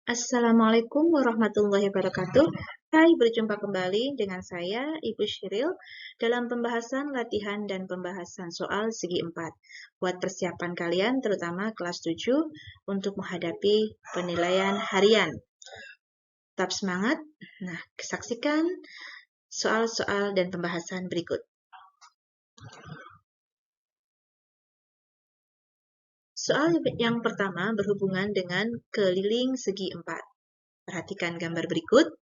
Assalamualaikum warahmatullahi wabarakatuh. Hai, berjumpa kembali dengan saya, Ibu Syiril, dalam pembahasan latihan dan pembahasan soal segi 4. Buat persiapan kalian, terutama kelas 7, untuk menghadapi penilaian harian. Tetap semangat. Nah, saksikan soal-soal dan pembahasan berikut. Soal yang pertama berhubungan dengan keliling segi 4. Perhatikan gambar berikut.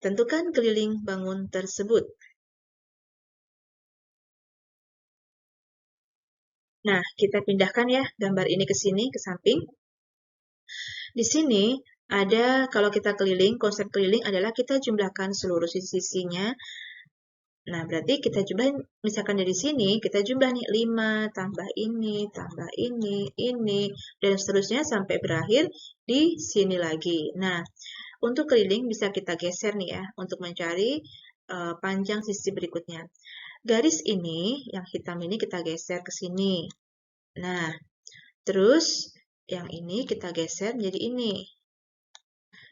Tentukan keliling bangun tersebut. Nah, kita pindahkan ya gambar ini ke sini, ke samping. Di sini ada, kalau kita keliling, konsep keliling adalah kita jumlahkan seluruh sisi-sisinya. Nah, berarti kita jumlahin, misalkan dari sini, kita jumlah nih 5, tambah ini, dan seterusnya sampai berakhir di sini lagi. Nah, untuk keliling bisa kita geser nih ya, untuk mencari panjang sisi berikutnya. Garis ini, yang hitam ini kita geser ke sini. Nah, terus yang ini kita geser menjadi ini.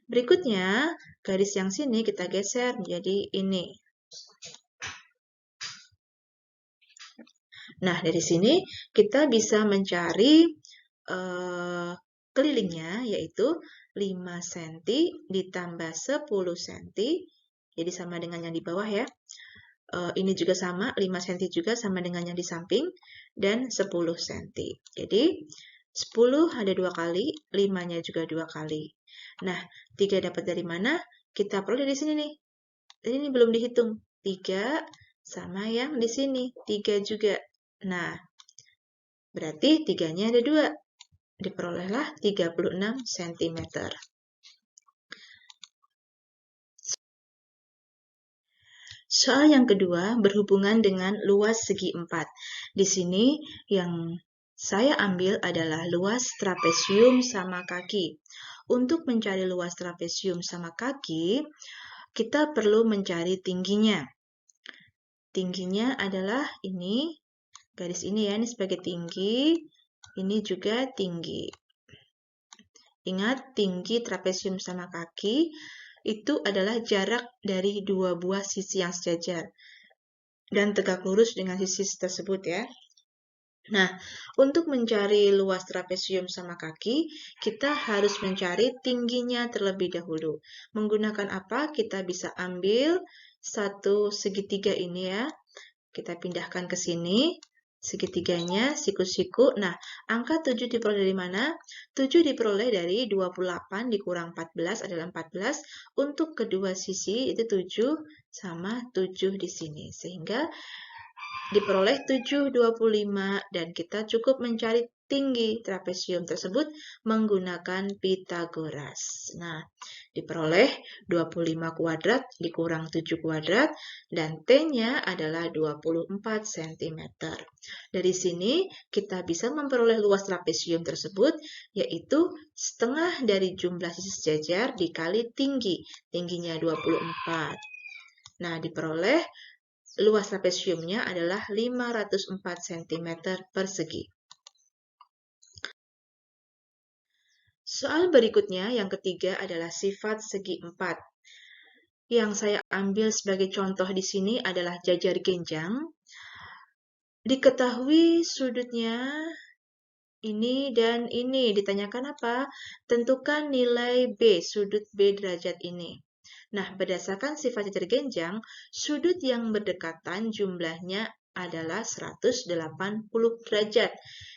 Berikutnya, garis yang sini kita geser menjadi ini. Nah, dari sini kita bisa mencari kelilingnya, yaitu 5 cm ditambah 10 cm, jadi sama dengan yang di bawah ya. Ini juga sama, 5 cm juga sama dengan yang di samping, dan 10 cm. Jadi, 10 ada 2 kali, 5-nya juga 2 kali. Nah, 3 dapat dari mana? Kita perlu dari sini nih. Ini belum dihitung. 3 sama yang di sini, 3 juga. Nah, berarti 3-nya ada 2. Diperolehlah 36 cm. Soal yang kedua berhubungan dengan luas segi 4. Di sini yang saya ambil adalah luas trapesium sama kaki. Untuk mencari luas trapesium sama kaki, kita perlu mencari tingginya. Tingginya adalah ini, garis ini ya, ini sebagai tinggi, ini juga tinggi. Ingat, tinggi trapesium sama kaki itu adalah jarak dari dua buah sisi yang sejajar dan tegak lurus dengan sisi tersebut ya. Nah, untuk mencari luas trapesium sama kaki, kita harus mencari tingginya terlebih dahulu. Menggunakan apa? Kita bisa ambil satu segitiga ini ya. Kita pindahkan ke sini. Segitiganya, siku-siku. Nah, angka 7 diperoleh dari mana? 7 diperoleh dari 28 dikurang 14 adalah 14. Untuk kedua sisi itu 7 sama 7 di sini. Sehingga diperoleh 7,25 dan kita cukup mencari tinggi trapesium tersebut menggunakan Pythagoras. Nah, diperoleh 25 kuadrat dikurang 7 kuadrat dan T-nya adalah 24 cm. Dari sini kita bisa memperoleh luas trapesium tersebut yaitu setengah dari jumlah sisi sejajar dikali tinggi. Tingginya 24. Nah, diperoleh luas trapesiumnya adalah 504 cm persegi. Soal berikutnya yang ketiga adalah sifat segi 4. Yang saya ambil sebagai contoh di sini adalah jajar genjang. Diketahui sudutnya ini dan ini. Ditanyakan apa? Tentukan nilai B, sudut B derajat ini. Nah, berdasarkan sifat jajar genjang, sudut yang berdekatan jumlahnya adalah 180 derajat.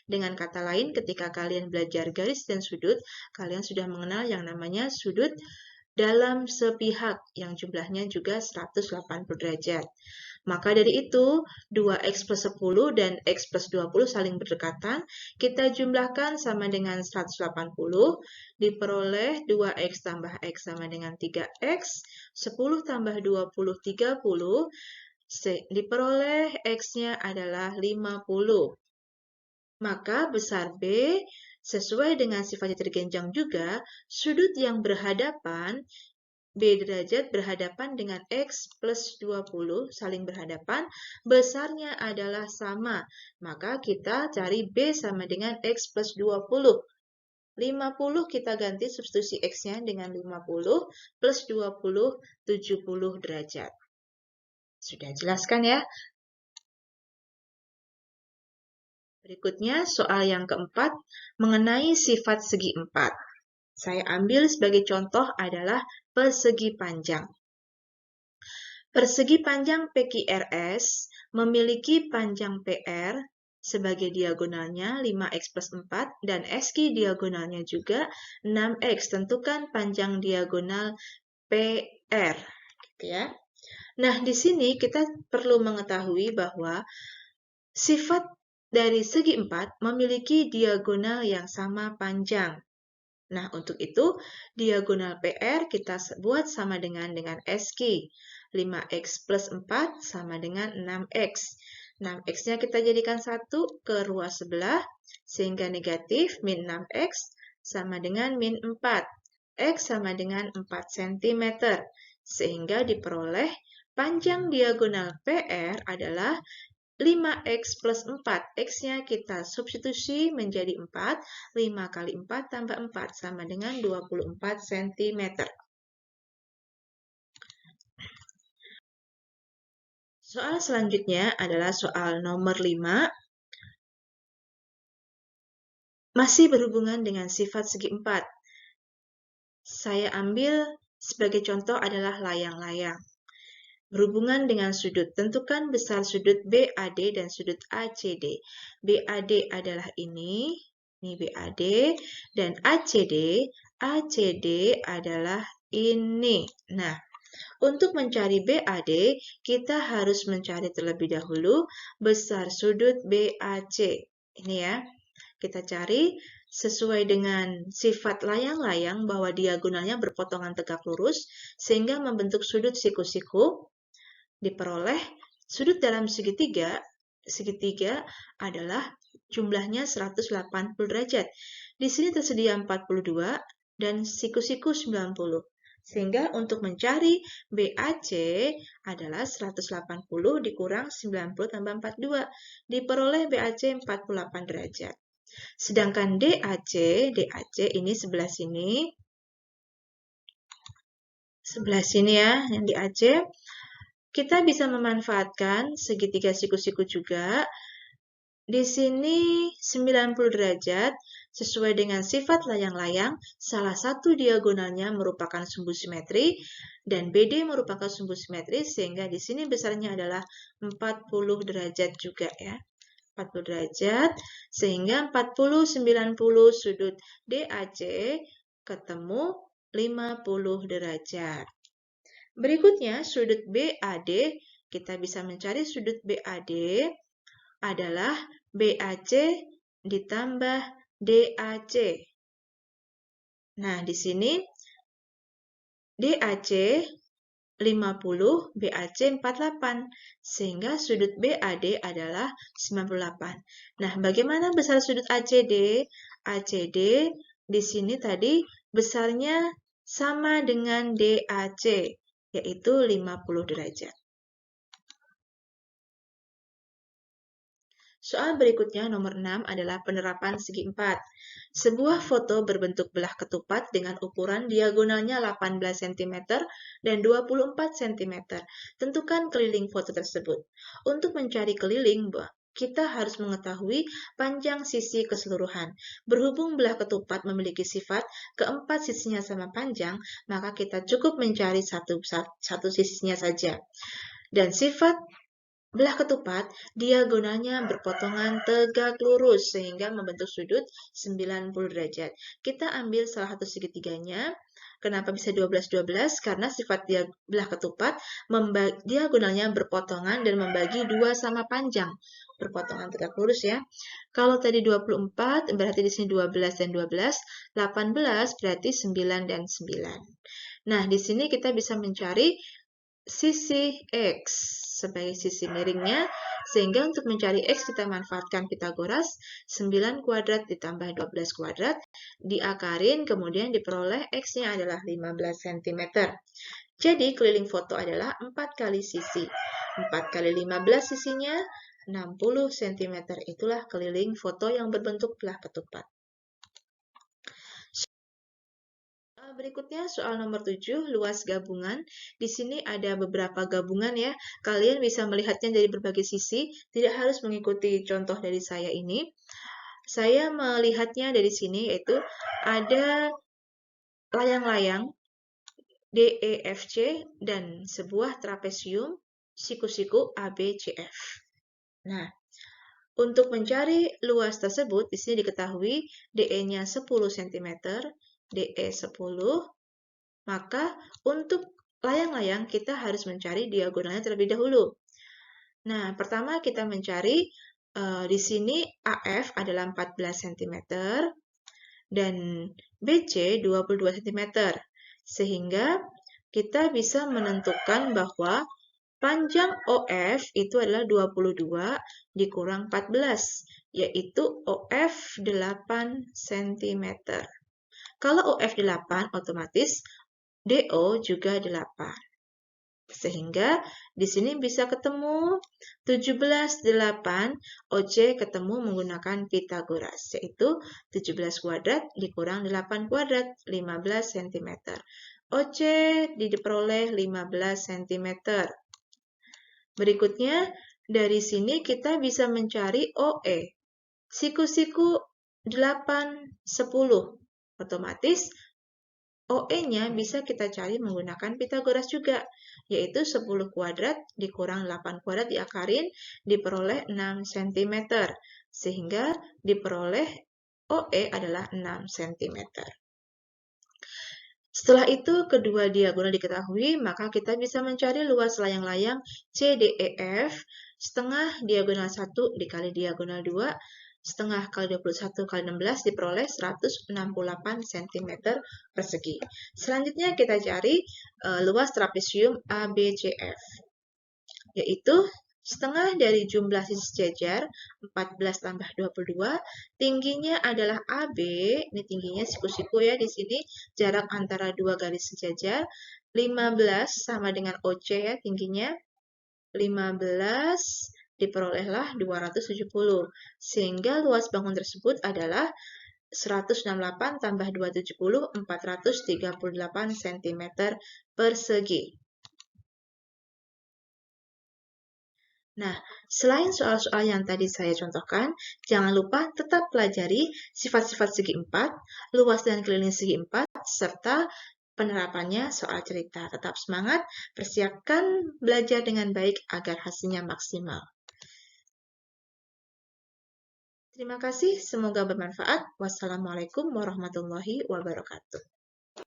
Dengan kata lain, ketika kalian belajar garis dan sudut, kalian sudah mengenal yang namanya sudut dalam sepihak yang jumlahnya juga 180 derajat. Maka dari itu, 2x plus 10 dan x plus 20 saling berdekatan, kita jumlahkan sama dengan 180, diperoleh 2x tambah x sama dengan 3x, 10 tambah 20, 30, diperoleh x-nya adalah 50. Maka besar B sesuai dengan sifat jajar genjang juga, sudut yang berhadapan B derajat berhadapan dengan X plus 20 saling berhadapan, besarnya adalah sama. Maka kita cari B sama dengan X plus 20. 50 kita ganti substitusi X-nya dengan 50 plus 20, 70 derajat. Sudah jelaskan ya? Berikutnya, soal yang keempat mengenai sifat segi 4. Saya ambil sebagai contoh adalah persegi panjang. Persegi panjang PQRS memiliki panjang PR sebagai diagonalnya 5X plus 4 dan SQ diagonalnya juga 6X. Tentukan panjang diagonal PR. Gitu ya. Nah, di sini kita perlu mengetahui bahwa sifat dari segi 4 memiliki diagonal yang sama panjang. Nah, untuk itu, diagonal PR kita buat sama dengan SQ. 5X plus 4 sama dengan 6X. 6X-nya kita jadikan 1 ke ruas sebelah, sehingga negatif min 6X sama dengan min 4. X sama dengan 4 cm. Sehingga diperoleh panjang diagonal PR adalah 5X plus 4. X-nya kita substitusi menjadi 4. 5 kali 4 tambah 4 sama dengan 24 cm. Soal selanjutnya adalah soal nomor 5. Masih berhubungan dengan sifat segi 4. Saya ambil sebagai contoh adalah layang-layang. Berhubungan dengan sudut, tentukan besar sudut BAD dan sudut ACD. BAD adalah ini BAD, dan ACD adalah ini. Nah, untuk mencari BAD, kita harus mencari terlebih dahulu besar sudut BAC. Ini ya, kita cari sesuai dengan sifat layang-layang bahwa diagonalnya berpotongan tegak lurus, sehingga membentuk sudut siku-siku. Diperoleh sudut dalam segitiga adalah jumlahnya 180 derajat. Di sini tersedia 42 dan siku-siku 90. Sehingga untuk mencari BAC adalah 180 dikurang 90 tambah 42. Diperoleh BAC 48 derajat. Sedangkan DAC ini sebelah sini. Sebelah sini ya, yang DAC. Kita bisa memanfaatkan segitiga siku-siku juga. Di sini 90 derajat, sesuai dengan sifat layang-layang, salah satu diagonalnya merupakan sumbu simetri, dan BD merupakan sumbu simetri, sehingga di sini besarnya adalah 40 derajat juga ya. 40 derajat, sehingga 40, 90 sudut DAC ketemu 50 derajat. Berikutnya, sudut BAD, kita bisa mencari sudut BAD adalah BAC ditambah DAC. Nah, di sini DAC 50, BAC 48, sehingga sudut BAD adalah 98. Nah, bagaimana besar sudut ACD? ACD di sini tadi besarnya sama dengan DAC, yaitu 50 derajat. Soal berikutnya nomor 6 adalah penerapan segi 4. Sebuah foto berbentuk belah ketupat dengan ukuran diagonalnya 18 cm dan 24 cm. Tentukan keliling foto tersebut. Untuk mencari keliling, kita harus mengetahui panjang sisi keseluruhan. Berhubung belah ketupat memiliki sifat keempat sisinya sama panjang, maka kita cukup mencari satu sisinya saja. Dan sifat belah ketupat diagonalnya berpotongan tegak lurus sehingga membentuk sudut 90 derajat. Kita ambil salah satu segitiganya. Kenapa bisa 12-12? Karena sifat belah ketupat diagonalnya berpotongan dan membagi 2 sama panjang. Berpotongan tegak lurus ya. Kalau tadi 24 berarti di sini 12 dan 12, 18 berarti 9 dan 9. Nah, di sini kita bisa mencari sisi X sebagai sisi miringnya, sehingga untuk mencari X kita manfaatkan Pitagoras, 9 kuadrat ditambah 12 kuadrat, diakarin, kemudian diperoleh X-nya adalah 15 cm. Jadi keliling foto adalah 4 kali sisi. 4 kali 15 sisinya, 60 cm. Itulah keliling foto yang berbentuk belah ketupat. Berikutnya soal nomor 7, luas gabungan. Di sini ada beberapa gabungan ya. Kalian bisa melihatnya dari berbagai sisi, tidak harus mengikuti contoh dari saya ini. Saya melihatnya dari sini yaitu ada layang-layang DEFC dan sebuah trapesium siku-siku ABCF. Nah, untuk mencari luas tersebut, di sini diketahui DE-nya 10 cm, DE 10, maka untuk layang-layang kita harus mencari diagonalnya terlebih dahulu. Nah, pertama kita mencari di sini AF adalah 14 cm dan BC 22 cm. Sehingga kita bisa menentukan bahwa panjang OF itu adalah 22 dikurang 14, yaitu OF 8 cm. Kalau OF 8, otomatis DO juga 8. Sehingga di sini bisa ketemu 17, 8, OC ketemu menggunakan Pitagoras, yaitu 17 kuadrat dikurang 8 kuadrat, 15 cm. OC diperoleh 15 cm. Berikutnya, dari sini kita bisa mencari OE. Siku-siku 8, 10. Otomatis OE-nya bisa kita cari menggunakan Pitagoras juga, yaitu 10 kuadrat dikurang 8 kuadrat diakarin diperoleh 6 cm, sehingga diperoleh OE adalah 6 cm. Setelah itu, kedua diagonal diketahui, maka kita bisa mencari luas layang-layang CDEF, setengah diagonal 1 dikali diagonal 2, setengah kali 21 kali 16 diperoleh 168 cm persegi. Selanjutnya kita cari luas trapesium ABCF, yaitu setengah dari jumlah sisi sejajar 14 tambah 22, tingginya adalah AB, ini tingginya siku-siku ya di sini, jarak antara dua garis sejajar, 15 sama dengan OC ya tingginya, 15 diperolehlah 270, sehingga luas bangun tersebut adalah 168 tambah 270, 438 cm persegi. Nah, selain soal-soal yang tadi saya contohkan, jangan lupa tetap pelajari sifat-sifat segi 4, luas dan keliling segi 4, serta penerapannya soal cerita. Tetap semangat, persiapkan belajar dengan baik agar hasilnya maksimal. Terima kasih, semoga bermanfaat. Wassalamualaikum warahmatullahi wabarakatuh.